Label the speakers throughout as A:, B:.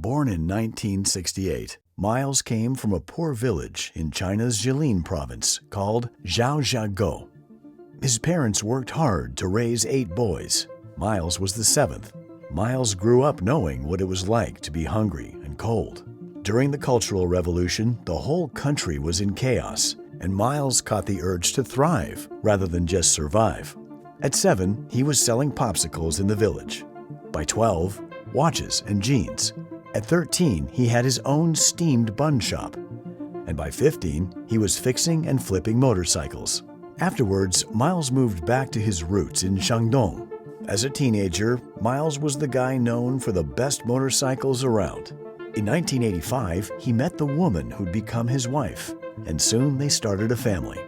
A: Born in 1968, Miles came from a poor village in China's Jilin province called Miles GUO. His parents worked hard to raise 8 boys. Miles was the 7th. Miles grew up knowing what it was like to be hungry and cold. During the Cultural Revolution, the whole country was in chaos, and Miles caught the urge to thrive rather than just survive. At 7, he was selling popsicles in the village. By 12, watches and jeans. At 13, he had his own steamed bun shop. And by 15, he was fixing and flipping motorcycles. Afterwards, Miles moved back to his roots in Shandong. As a teenager, Miles was the guy known for the best motorcycles around. In 1985, he met the woman who'd become his wife, and soon they started a family.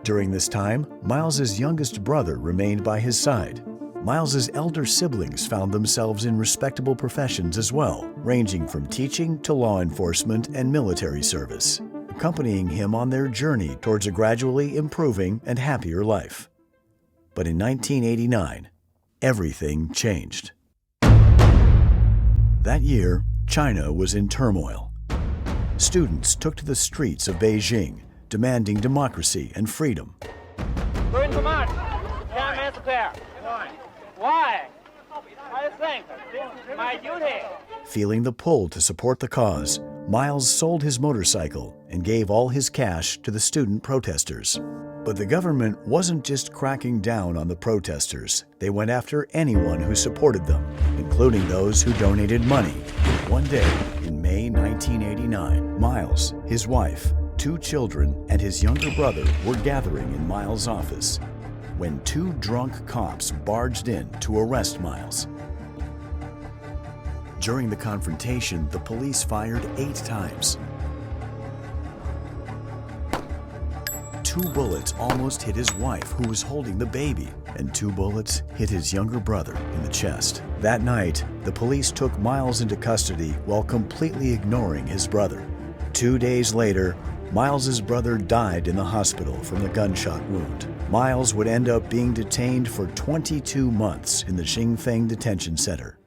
A: During this time, Miles's youngest brother remained by his side. Miles's elder siblings found themselves in respectable professions as well, ranging from teaching to law enforcement and military service, accompanying him on their journey towards a gradually improving and happier life. But in 1989, everything changed. That year, China was in turmoil. Students took to the streets of Beijing, demanding democracy and freedom.
B: Going to march. 10 minutes clear. Why? I think this is my duty.
A: Feeling the pull to support the cause, Miles sold his motorcycle and gave all his cash to the student protesters. But the government wasn't just cracking down on the protesters. They went after anyone who supported them, including those who donated money. One day, in May 1989, Miles, his wife, 2 children, and his younger brother were gathering in Miles' office when 2 drunk cops barged in to arrest Miles. During the confrontation, the police fired 8 times. 2 bullets almost hit his wife, who was holding the baby, and 2 bullets hit his younger brother in the chest. That night, the police took Miles into custody while completely ignoring his brother. 2 days later, Miles's brother died in the hospital from the gunshot wound. Miles would end up being detained for 22 months in the Xingfeng Detention Center,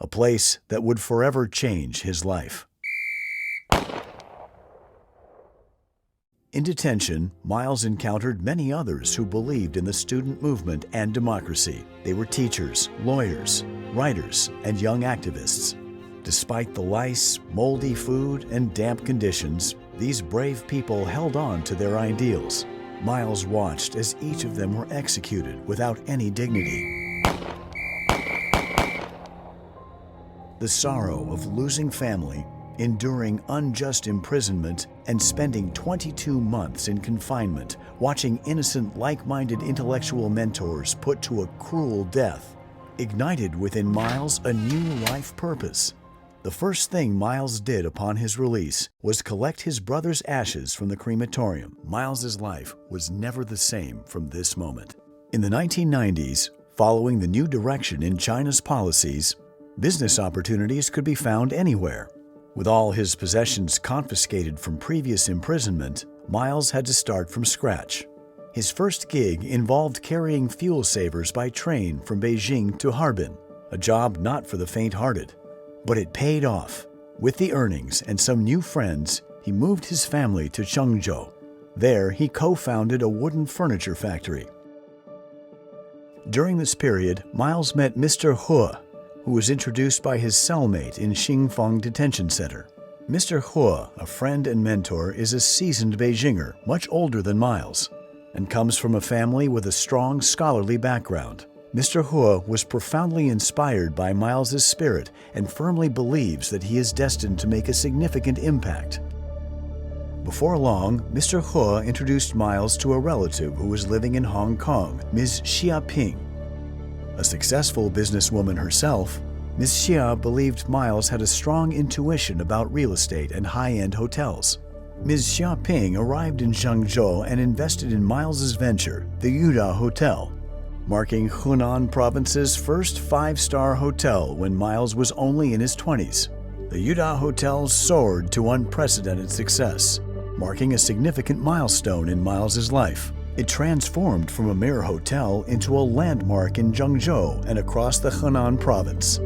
A: a place that would forever change his life. In detention, Miles encountered many others who believed in the student movement and democracy. They were teachers, lawyers, writers, and young activists. Despite the lice, moldy food, and damp conditions, these brave people held on to their ideals. Miles watched as each of them were executed without any dignity. The sorrow of losing family, enduring unjust imprisonment, and spending 22 months in confinement, watching innocent, like-minded intellectual mentors put to a cruel death, ignited within Miles a new life purpose. The first thing Miles did upon his release was collect his brother's ashes from the crematorium. Miles's life was never the same from this moment. In the 1990s, following the new direction in China's policies, business opportunities could be found anywhere. With all his possessions confiscated from previous imprisonment, Miles had to start from scratch. His first gig involved carrying fuel savers by train from Beijing to Harbin, a job not for the faint-hearted. But it paid off. With the earnings and some new friends, he moved his family to Chengzhou. There, he co-founded a wooden furniture factory. During this period, Miles met Mr. He, who was introduced by his cellmate in Xingfeng Detention Center. Mr. He, a friend and mentor, is a seasoned Beijinger, much older than Miles, and comes from a family with a strong scholarly background. Mr. He was profoundly inspired by Miles's spirit and firmly believes that he is destined to make a significant impact. Before long, Mr. He introduced Miles to a relative who was living in Hong Kong, Ms. Xia Ping. A successful businesswoman herself, Ms. Xia believed Miles had a strong intuition about real estate and high-end hotels. Ms. Xia Ping arrived in Zhengzhou and invested in Miles's venture, the Yuda Hotel, marking Hunan Province's first 5-star hotel when Miles was only in his 20s. The Yuda Hotel soared to unprecedented success, marking a significant milestone in Miles's life. It transformed from a mere hotel into a landmark in Zhengzhou and across the Hunan Province.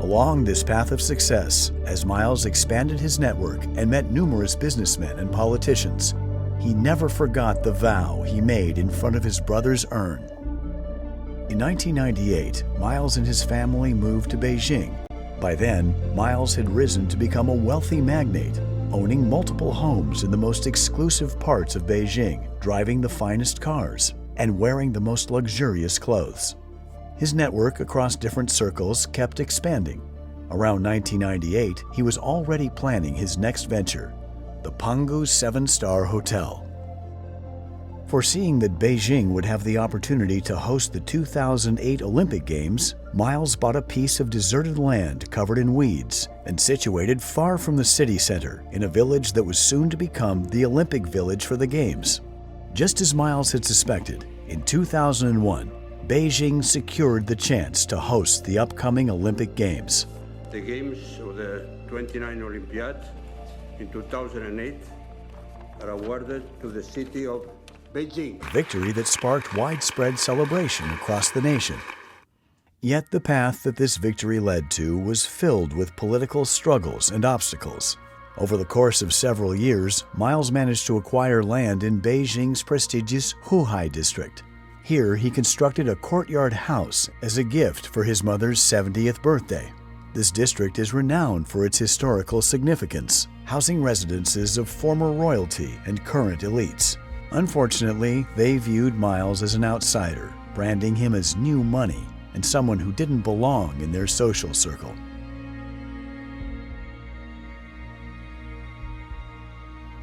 A: Along this path of success, as Miles expanded his network and met numerous businessmen and politicians, he never forgot the vow he made in front of his brother's urn. In 1998, Miles and his family moved to Beijing. By then, Miles had risen to become a wealthy magnate, owning multiple homes in the most exclusive parts of Beijing, driving the finest cars, and wearing the most luxurious clothes. His network across different circles kept expanding. Around 1998, he was already planning his next venture, the Pangu 7-star Hotel. Foreseeing that Beijing would have the opportunity to host the 2008 Olympic Games, Miles bought a piece of deserted land covered in weeds and situated far from the city center in a village that was soon to become the Olympic Village for the Games. Just as Miles had suspected, in 2001, Beijing secured the chance to host the upcoming Olympic Games.
C: The Games of the 29th Olympiad in 2008 are awarded to the city of Beijing.
A: A victory that sparked widespread celebration across the nation. Yet the path that this victory led to was filled with political struggles and obstacles. Over the course of several years, Miles managed to acquire land in Beijing's prestigious Huhai district. Here, he constructed a courtyard house as a gift for his mother's 70th birthday. This district is renowned for its historical significance, housing residences of former royalty and current elites. Unfortunately, they viewed Miles as an outsider, branding him as new money and someone who didn't belong in their social circle.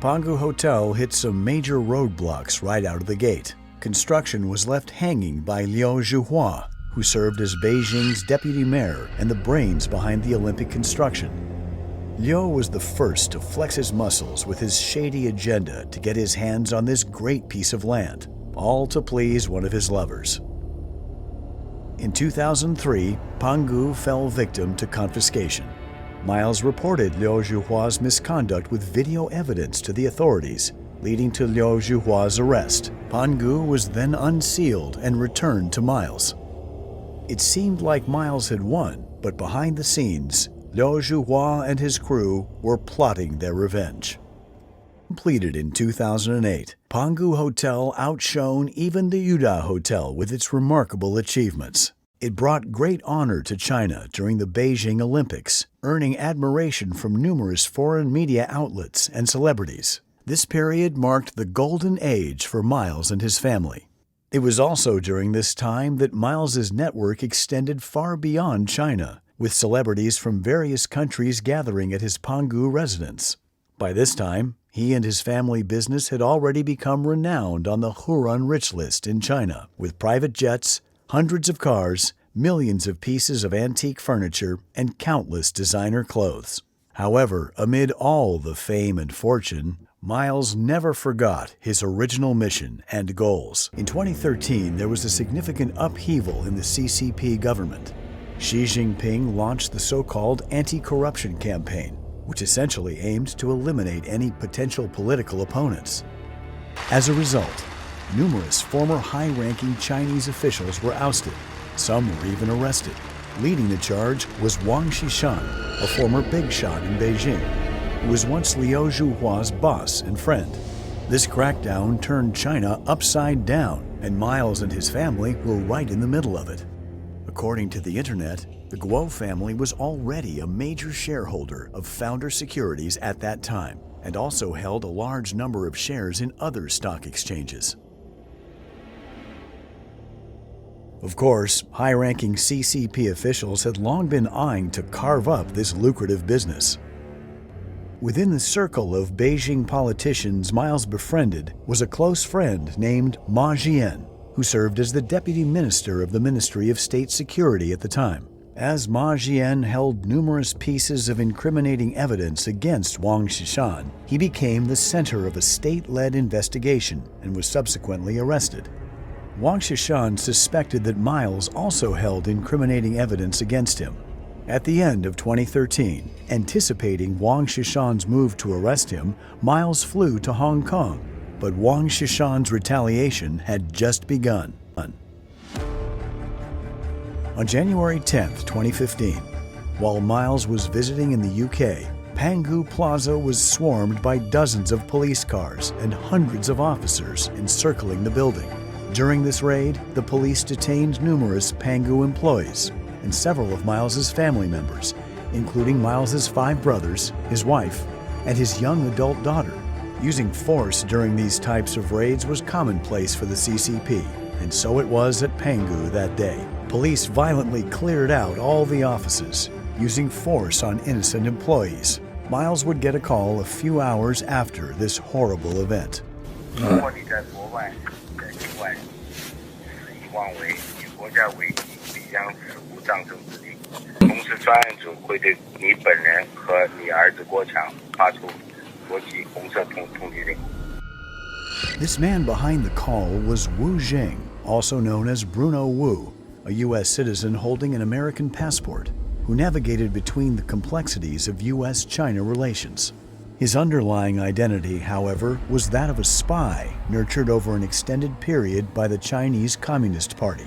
A: Pangu Hotel hit some major roadblocks right out of the gate. Construction was left hanging by Liu Zhuhua, who served as Beijing's deputy mayor and the brains behind the Olympic construction. Liu was the first to flex his muscles with his shady agenda to get his hands on this great piece of land, all to please one of his lovers. In 2003, Pangu fell victim to confiscation. Miles reported Liu Zhuhua's misconduct with video evidence to the authorities, leading to Liu Zhuhua's arrest. Pangu was then unsealed and returned to Miles. It seemed like Miles had won, but behind the scenes, Liu Zhuhua and his crew were plotting their revenge. Completed in 2008, Pangu Hotel outshone even the Yuda Hotel with its remarkable achievements. It brought great honor to China during the Beijing Olympics, earning admiration from numerous foreign media outlets and celebrities. This period marked the golden age for Miles and his family. It was also during this time that Miles's network extended far beyond China, with celebrities from various countries gathering at his Pangu residence. By this time, he and his family business had already become renowned on the Hurun Rich List in China, with private jets, hundreds of cars, millions of pieces of antique furniture, and countless designer clothes. However, amid all the fame and fortune, Miles never forgot his original mission and goals. In 2013, there was a significant upheaval in the CCP government. Xi Jinping launched the so-called anti-corruption campaign, which essentially aimed to eliminate any potential political opponents. As a result, numerous former high-ranking Chinese officials were ousted. Some were even arrested. Leading the charge was Wang Xishan, a former big shot in Beijing, who was once Liu Zhuhua's boss and friend. This crackdown turned China upside down, and Miles and his family were right in the middle of it. According to the internet, the Guo family was already a major shareholder of Founder Securities at that time, and also held a large number of shares in other stock exchanges. Of course, high-ranking CCP officials had long been eyeing to carve up this lucrative business. Within the circle of Beijing politicians Miles befriended was a close friend named Ma Jian, who served as the deputy minister of the Ministry of State Security at the time. As Ma Jian held numerous pieces of incriminating evidence against Wang Xishan, he became the center of a state-led investigation and was subsequently arrested. Wang Xishan suspected that Miles also held incriminating evidence against him. At the end of 2013, anticipating Wang Xishan's move to arrest him, Miles flew to Hong Kong, but Wang Xishan's retaliation had just begun. On January 10, 2015, While Miles was visiting in the UK, Pangu Plaza was swarmed by dozens of police cars and hundreds of officers encircling the building. During this raid, the police detained numerous Pangu employees and several of Miles's family members, including Miles's 5 brothers, his wife, and his young adult daughter. Using force during these types of raids was commonplace for the CCP, and so it was at Pangu that day. Police violently cleared out all the offices, using force on innocent employees. Miles would get a call a few hours after this horrible event. This man behind the call was Wu Jing, also known as Bruno Wu, a U.S. citizen holding an American passport, who navigated between the complexities of U.S.-China relations. His underlying identity, however, was that of a spy nurtured over an extended period by the Chinese Communist Party.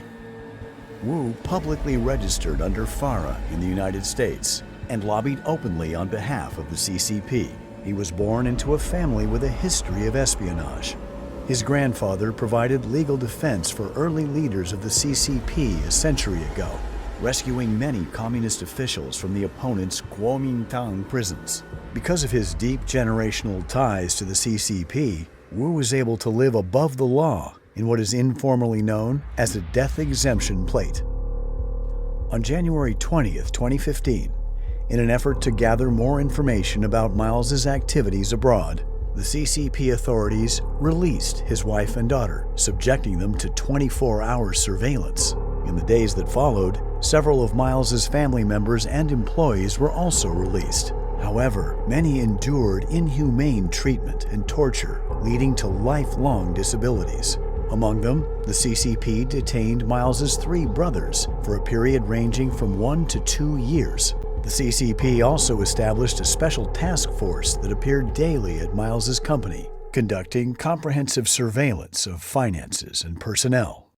A: Wu publicly registered under FARA in the United States and lobbied openly on behalf of the CCP. He was born into a family with a history of espionage. His grandfather provided legal defense for early leaders of the CCP a century ago, rescuing many communist officials from the opponent's Kuomintang prisons. Because of his deep generational ties to the CCP, Wu was able to live above the law in what is informally known as a death exemption plate. On January 20th, 2015, in an effort to gather more information about Miles's activities abroad, the CCP authorities released his wife and daughter, subjecting them to 24-hour surveillance. In the days that followed, several of Miles's family members and employees were also released. However, many endured inhumane treatment and torture, leading to lifelong disabilities. Among them, the CCP detained Miles's 3 brothers for a period ranging from 1 to 2 years. The CCP also established a special task force that appeared daily at Miles's company, conducting comprehensive surveillance of finances and personnel.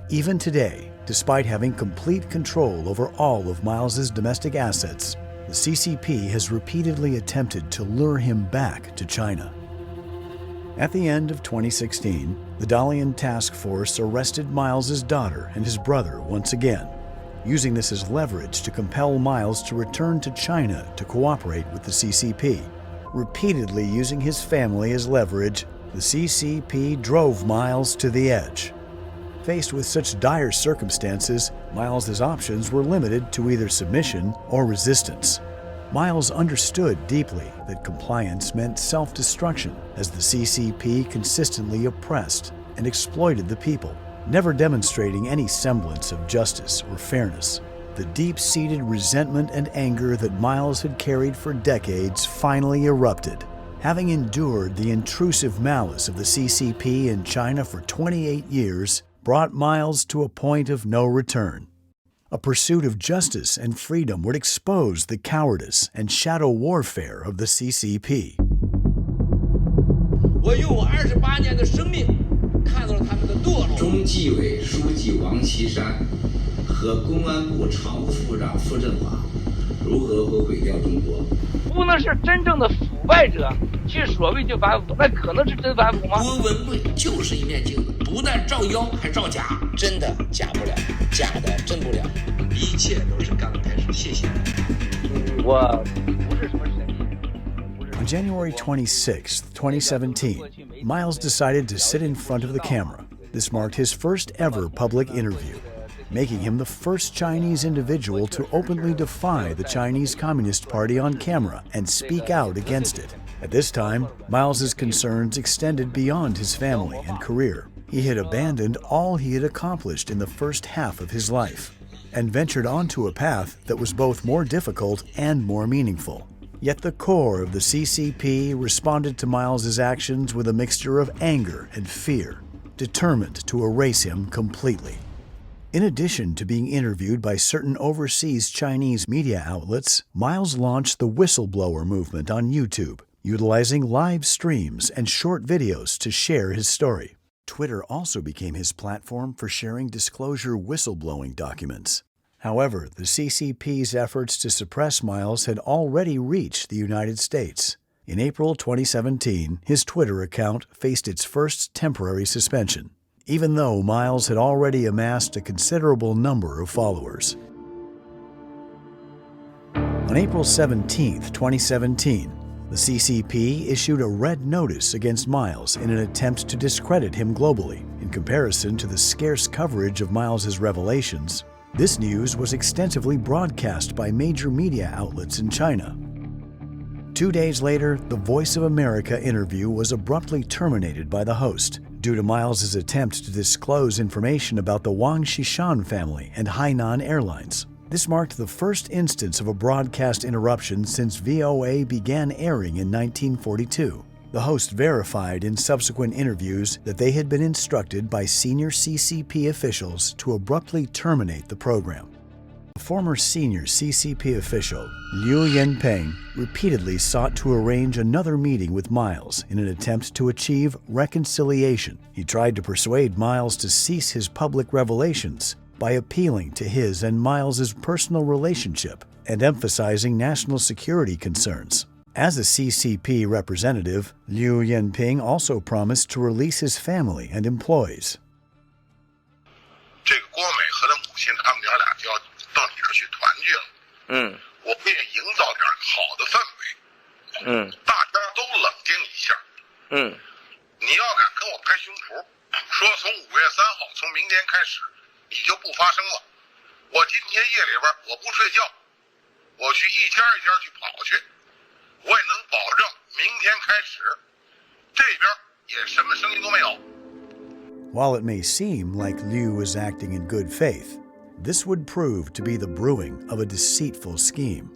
A: Even today, despite having complete control over all of Miles's domestic assets, the CCP has repeatedly attempted to lure him back to China. At the end of 2016, the Dalian task force arrested Miles's daughter and his brother once again, using this as leverage to compel Miles to return to China to cooperate with the CCP. Repeatedly using his family as leverage, the CCP drove Miles to the edge. Faced with such dire circumstances, Miles's options were limited to either submission or resistance. Miles understood deeply that compliance meant self-destruction, as the CCP consistently oppressed and exploited the people, never demonstrating any semblance of justice or fairness. The deep-seated resentment and anger that Miles had carried for decades finally erupted. Having endured the intrusive malice of the CCP in China for 28 years, brought Miles to a point of no return. A pursuit of justice and freedom would expose the cowardice and shadow warfare of the CCP.
D: 我用我28年的生命看到了他们的堕落。中纪委书记王岐山和公安部常务副部长傅政华如何会毁掉中国？不能是真正的腐败者去所谓就反腐，那可能是真反腐吗？郭文贵就是一面镜子，不但照妖还照假，真的假不了，假的真不了，一切都是刚开始。谢谢。我不是什么神秘人。
A: On January 26, 2017, Miles decided to sit in front of the camera. This marked his first ever public interview, making him the first Chinese individual to openly defy the Chinese Communist Party on camera and speak out against it. At this time, Miles's concerns extended beyond his family and career. He had abandoned all he had accomplished in the first half of his life and ventured onto a path that was both more difficult and more meaningful. Yet the core of the CCP responded to Miles's actions with a mixture of anger and fear, determined to erase him completely. In addition to being interviewed by certain overseas Chinese media outlets, Miles launched the whistleblower movement on YouTube, utilizing live streams and short videos to share his story. Twitter also became his platform for sharing disclosure whistleblowing documents. However, the CCP's efforts to suppress Miles had already reached the United States. In April 2017, his Twitter account faced its first temporary suspension, even though Miles had already amassed a considerable number of followers. On April 17, 2017, the CCP issued a red notice against Miles in an attempt to discredit him globally. In comparison to the scarce coverage of Miles's revelations, this news was extensively broadcast by major media outlets in China. 2 days later, the Voice of America interview was abruptly terminated by the host due to Miles's attempt to disclose information about the Wang Xishan family and Hainan Airlines. This marked the first instance of a broadcast interruption since VOA began airing in 1942. The host verified in subsequent interviews that they had been instructed by senior CCP officials to abruptly terminate the program. A former senior CCP official, Liu Yanpeng, repeatedly sought to arrange another meeting with Miles in an attempt to achieve reconciliation. He tried to persuade Miles to cease his public revelations by appealing to his and Miles's personal relationship and emphasizing national security concerns. As a CCP representative, Liu Yanping also promised to release his family and employees.
E: 这个郭美和他母亲他们娘俩就要到你这儿去团聚了。我们也营造点好的氛围。大家都冷静一下。你要敢跟我拍胸脯，说从5月3号，从明天开始，你就不发生了。我今天夜里边我不睡觉，我去一家一家去跑去，我也能保证明天开始，这边也什么声音都没有。
A: While it may seem like Liu was acting in good faith, this would prove to be the brewing of a deceitful scheme.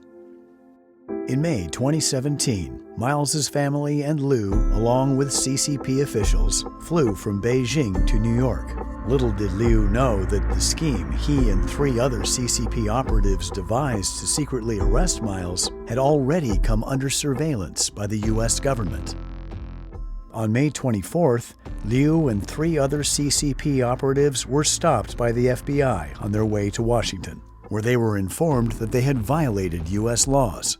A: In May 2017, Miles's family and Liu, along with CCP officials, flew from Beijing to New York. Little did Liu know that the scheme he and 3 other CCP operatives devised to secretly arrest Miles had already come under surveillance by the U.S. government. On May 24th, Liu and 3 other CCP operatives were stopped by the FBI on their way to Washington, where they were informed that they had violated U.S. laws.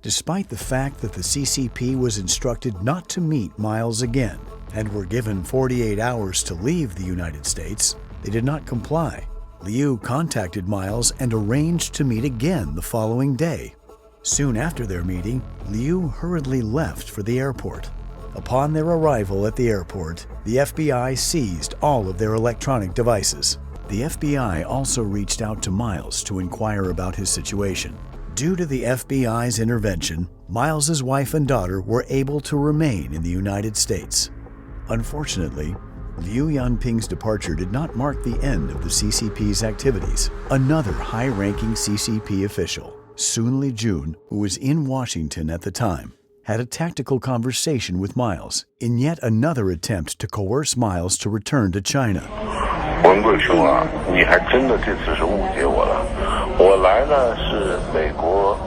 A: Despite the fact that the CCP was instructed not to meet Miles again and were given 48 hours to leave the United States, they did not comply. Liu contacted Miles and arranged to meet again the following day. Soon after their meeting, Liu hurriedly left for the airport. Upon their arrival at the airport, the FBI seized all of their electronic devices. The FBI also reached out to Miles to inquire about his situation. Due to the FBI's intervention, Miles's wife and daughter were able to remain in the United States. Unfortunately, Liu Yanping's departure did not mark the end of the CCP's activities. Another high-ranking CCP official, Sun Lijun, who was in Washington at the time, had a tactical conversation with Miles in yet another attempt to coerce Miles to return to China.
E: 文贵兄啊，你还真的这次是误解我了。我来呢是美国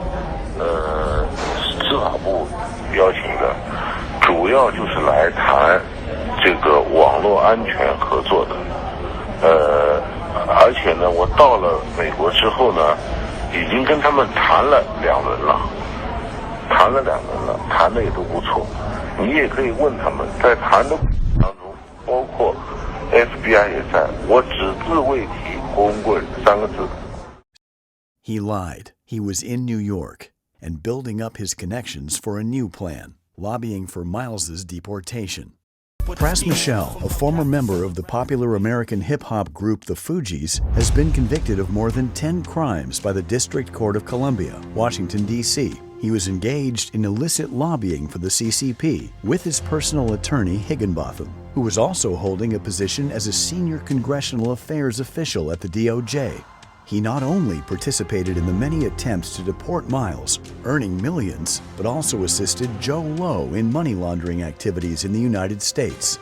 E: 司法部邀请的，主要就是来谈这个网络安全合作的。而且呢，我到了美国之后呢，已经跟他们谈了2轮了。 谈的也都不错。你也可以问他们，在谈的当中，包括 FBI 也在，我只字未提郭文贵3个字。
A: He lied. He was in New York and building up his connections for a new plan, lobbying for Miles's deportation. Pras Michel, a former member of the popular American hip-hop group The Fugees, has been convicted of more than 10 crimes by the District Court of Columbia, Washington, D.C. he was engaged in illicit lobbying for the CCP with his personal attorney Higginbotham, who was also holding a position as a senior congressional affairs official at the DOJ. He not only participated in the many attempts to deport Miles, earning millions, but also assisted Joe Low in money laundering activities in the United States.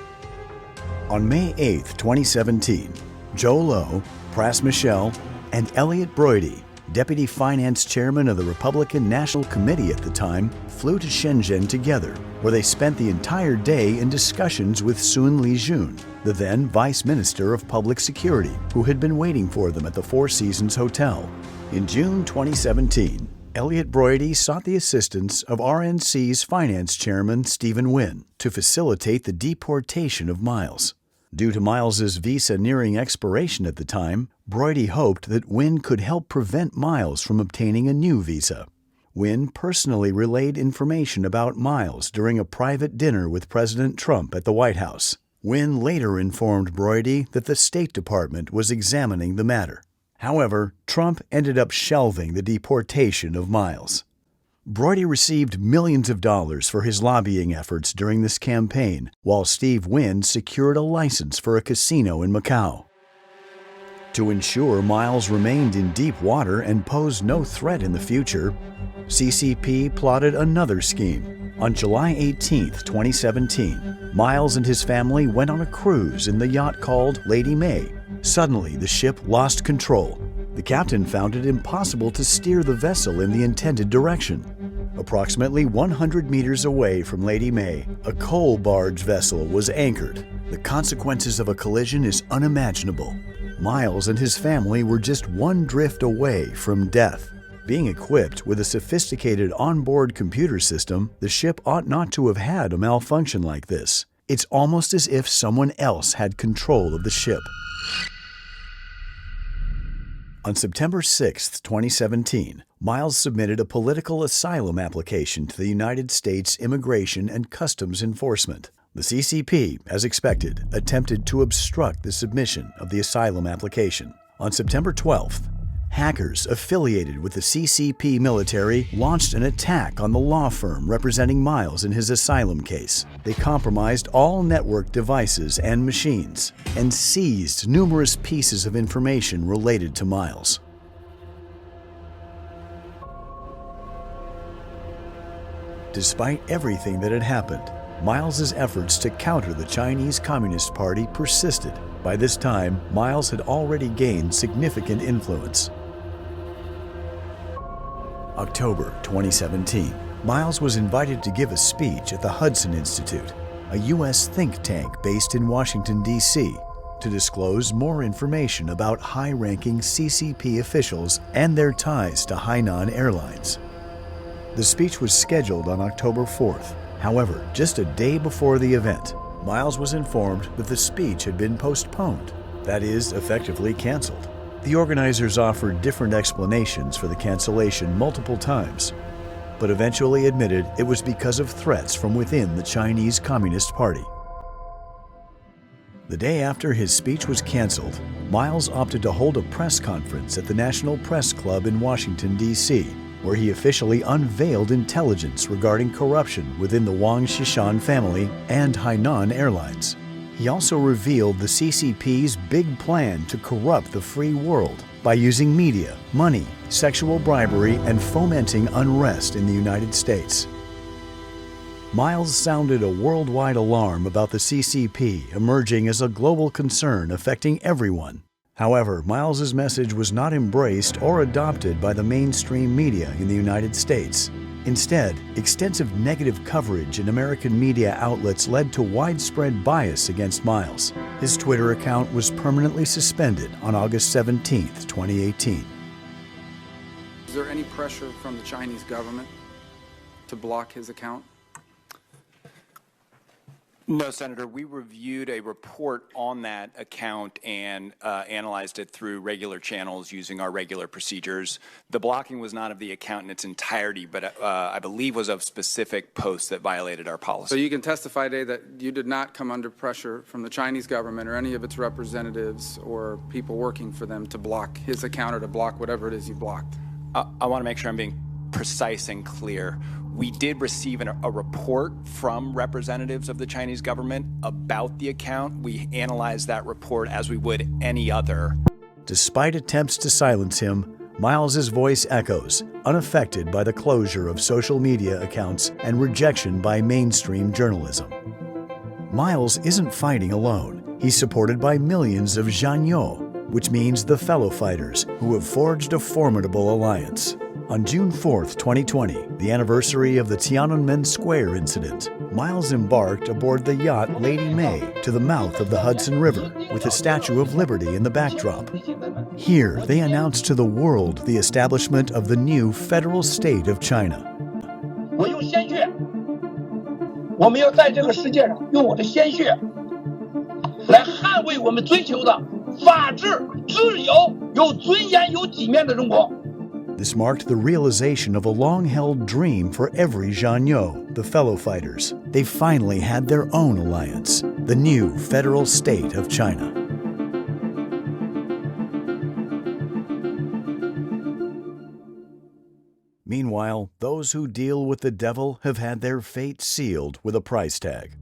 A: On May 8, 2017, Joe Low, Pras Michel, and Elliot Broidy, Deputy Finance Chairman of the Republican National Committee at the time, flew to Shenzhen together, where they spent the entire day in discussions with Sun Lijun, the then Vice Minister of Public Security, who had been waiting for them at the Four Seasons Hotel. In June 2017, Elliot Broidy sought the assistance of RNC's Finance Chairman Stephen Wynn to facilitate the deportation of Miles. Due to Miles's visa nearing expiration at the time, Broidy hoped that Wynn could help prevent Miles from obtaining a new visa. Wynn personally relayed information about Miles during a private dinner with President Trump at the White House. Wynn later informed Broidy that the State Department was examining the matter. However, Trump ended up shelving the deportation of Miles. Broidy received millions of dollars for his lobbying efforts during this campaign, while Steve Wynn secured a license for a casino in Macau. To ensure Miles remained in deep water and posed no threat in the future, CCP plotted another scheme. On July 18, 2017, Miles and his family went on a cruise in the yacht called Lady May. Suddenly, the ship lost control. The captain found it impossible to steer the vessel in the intended direction. Approximately 100 meters away from Lady May, a coal barge vessel was anchored. The consequences of a collision is unimaginable. Miles and his family were just one drift away from death. Being equipped with a sophisticated onboard computer system, the ship ought not to have had a malfunction like this. It's almost as if someone else had control of the ship. On September 6, 2017, Miles submitted a political asylum application to the United States Immigration and Customs Enforcement. The CCP, as expected, attempted to obstruct the submission of the asylum application. On September 12th, hackers affiliated with the CCP military launched an attack on the law firm representing Miles in his asylum case. They compromised all network devices and machines and seized numerous pieces of information related to Miles. Despite everything that had happened, Miles's efforts to counter the Chinese Communist Party persisted. By this time, Miles had already gained significant influence. October 2017, Miles was invited to give a speech at the Hudson Institute, a U.S. think tank based in Washington, D.C., to disclose more information about high-ranking CCP officials and their ties to Hainan Airlines. The speech was scheduled on October 4th. However, just a day before the event, Miles was informed that the speech had been postponed, that is, effectively canceled. The organizers offered different explanations for the cancellation multiple times, but eventually admitted it was because of threats from within the Chinese Communist Party. The day after his speech was canceled, Miles opted to hold a press conference at the National Press Club in Washington, D.C., where he officially unveiled intelligence regarding corruption within the Wang Xishan family and Hainan Airlines. He also revealed the CCP's big plan to corrupt the free world by using media, money, sexual bribery, and fomenting unrest in the United States. Miles sounded a worldwide alarm about the CCP emerging as a global concern affecting everyone. However, Miles's message was not embraced or adopted by the mainstream media in the United States. Instead, extensive negative coverage in American media outlets led to widespread bias against Miles. His Twitter account was permanently suspended on August 17, 2018.
F: Is there any pressure from the Chinese government to block his account?
G: No, Senator. We reviewed a report on that account and analyzed it through regular channels using our regular procedures. The blocking was not of the account in its entirety, but I believe was of specific posts that violated our policy.
F: So you can testify today that you did not come under pressure from the Chinese government or any of its representatives or people working for them to block his account or to block whatever it is you blocked?
G: I want to make sure I'm being precise and clear. We did receive a report from representatives of the Chinese government about the account. We analyzed that report as we would any other.
A: Despite attempts to silence him, Miles's voice echoes, unaffected by the closure of social media accounts and rejection by mainstream journalism. Miles isn't fighting alone. He's supported by millions of Jianyou, which means the fellow fighters, who have forged a formidable alliance. On June 4, 2020, the anniversary of the Tiananmen Square incident, Miles embarked aboard the yacht Lady May to the mouth of the Hudson River with the Statue of Liberty in the backdrop. Here, they announced to the world the establishment of the new federal state of China.
H: 我用鲜血，我们要在这个世界上用我的鲜血来捍卫我们追求的法治、自由、有尊严、有体面的中国。
A: This marked the realization of a long-held dream for every Jianyou, the fellow fighters. They finally had their own alliance, the new federal state of China. Meanwhile, those who deal with the devil have had their fate sealed with a price tag.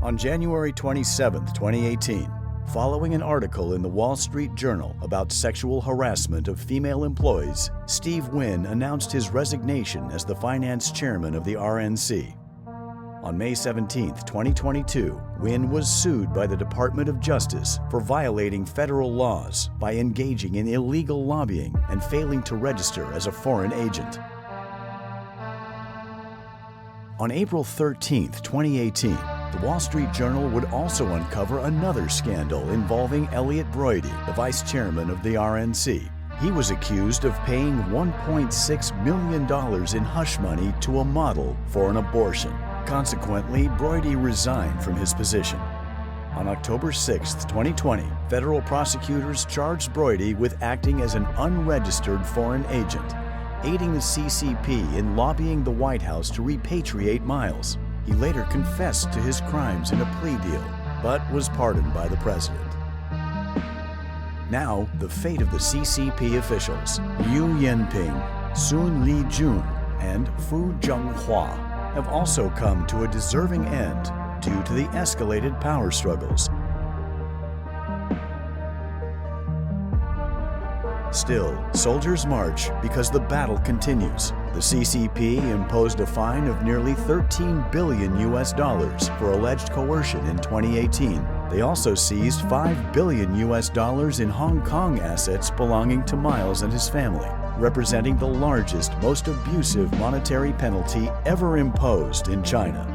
A: On January 27, 2018, following an article in the Wall Street Journal about sexual harassment of female employees, Steve Wynn announced his resignation as the finance chairman of the RNC. On May 17, 2022, Wynn was sued by the Department of Justice for violating federal laws by engaging in illegal lobbying and failing to register as a foreign agent. On April 13, 2018, the Wall Street Journal would also uncover another scandal involving Elliot Broidy, the vice chairman of the RNC. He was accused of paying $1.6 million in hush money to a model for an abortion. Consequently, Broidy resigned from his position. On October 6, 2020, federal prosecutors charged Broidy with acting as an unregistered foreign agent, aiding the CCP in lobbying the White House to repatriate Miles. He later confessed to his crimes in a plea deal, but was pardoned by the president. Now, the fate of the CCP officials, Liu Yanping, Sun Lijun, and Fu Zhenghua, have also come to a deserving end due to the escalated power struggles. Still, soldiers march because the battle continues. The CCP imposed a fine of nearly $13 billion for alleged coercion in 2018. They also seized $5 billion in Hong Kong assets belonging to Miles and his family, representing the largest, most abusive monetary penalty ever imposed in China.